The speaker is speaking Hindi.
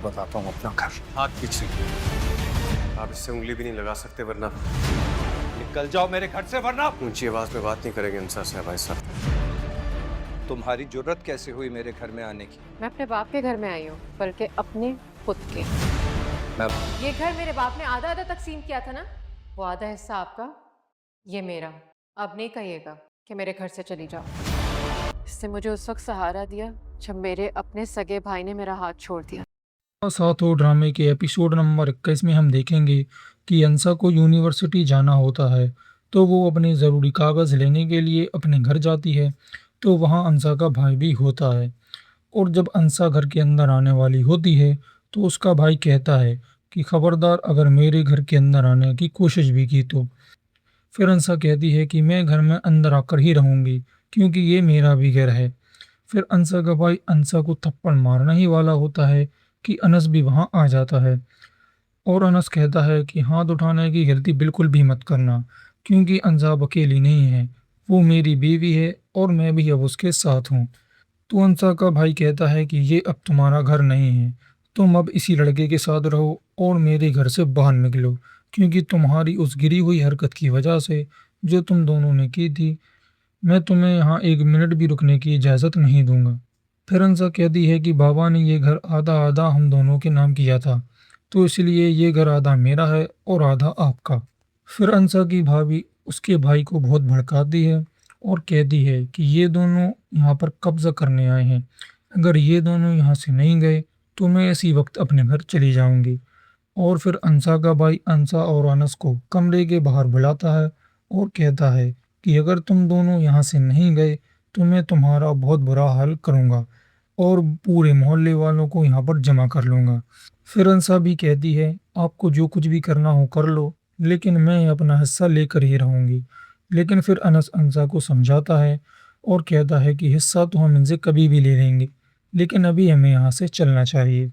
बताता हूँ अपना घर। हाथ पीछे। आप इससे उंगली भी नहीं लगा सकते वरना निकल जाओ मेरे घर से वरना। ऊंची आवाज में बात नहीं करेंगे अंसार साहब भाई साहब। तुम्हारी जुर्रत कैसे हुई मेरे घर में आने की? मैं अपने बाप के घर में आई हूँ, बल्कि अपने खुद के। मैं ये घर मेरे बाप ने आधा आधा तकसीम किया था ना, वो आधा हिस्सा आपका, ये मेरा। अब नहीं कहिएगा कि मेरे घर से चली जाओ। इसने मुझे उस वक्त सहारा दिया जब मेरे अपने सगे भाई ने मेरा हाथ छोड़ दिया। सातों ड्रामे के एपिसोड नंबर 21 में हम देखेंगे कि अंसा को यूनिवर्सिटी जाना होता है, तो वो अपने ज़रूरी कागज़ लेने के लिए अपने घर जाती है। तो वहाँ अंसा का भाई भी होता है, और जब अंसा घर के अंदर आने वाली होती है तो उसका भाई कहता है कि खबरदार अगर मेरे घर के अंदर आने की कोशिश भी की तो। फिर अंसा कहती है कि मैं घर में अंदर आकर ही रहूँगी, क्योंकि ये मेरा भी घर है। फिर अंसा का भाई अंसा को थप्पड़ मारना ही वाला होता है कि अनस भी वहाँ आ जाता है, और अनस कहता है कि हाथ उठाने की गलती बिल्कुल भी मत करना, क्योंकि अंसा अब अकेली नहीं है, वो मेरी बीवी है और मैं भी अब उसके साथ हूँ। तो अंसा का भाई कहता है कि ये अब तुम्हारा घर नहीं है, तुम अब इसी लड़के के साथ रहो और मेरे घर से बाहर निकलो, क्योंकि तुम्हारी उस गिरी हुई हरकत की वजह से जो तुम दोनों ने की थी, मैं तुम्हें यहाँ एक मिनट भी रुकने की इजाज़त नहीं दूंगा। फिर अंसा कहती है कि बाबा ने ये घर आधा आधा हम दोनों के नाम किया था, तो इसलिए ये घर आधा मेरा है और आधा आपका। फिर अंसा की भाभी उसके भाई को बहुत भड़काती है और कहती है कि ये दोनों यहाँ पर कब्जा करने आए हैं, अगर ये दोनों यहाँ से नहीं गए तो मैं इसी वक्त अपने घर चली जाऊंगी। और फिर अंसा का भाई अंसा और अनस को कमरे के बाहर बुलाता है और कहता है कि अगर तुम दोनों यहाँ से नहीं गए तो मैं तुम्हारा बहुत बुरा हाल करूँगा और पूरे मोहल्ले वालों को यहाँ पर जमा कर लूँगा। फिर अंसा भी कहती है आपको जो कुछ भी करना हो कर लो, लेकिन मैं अपना हिस्सा लेकर ही रहूँगी। लेकिन फिर अनस अंसा को समझाता है और कहता है कि हिस्सा तो हम इनसे कभी भी ले लेंगे, लेकिन अभी हमें यहाँ से चलना चाहिए।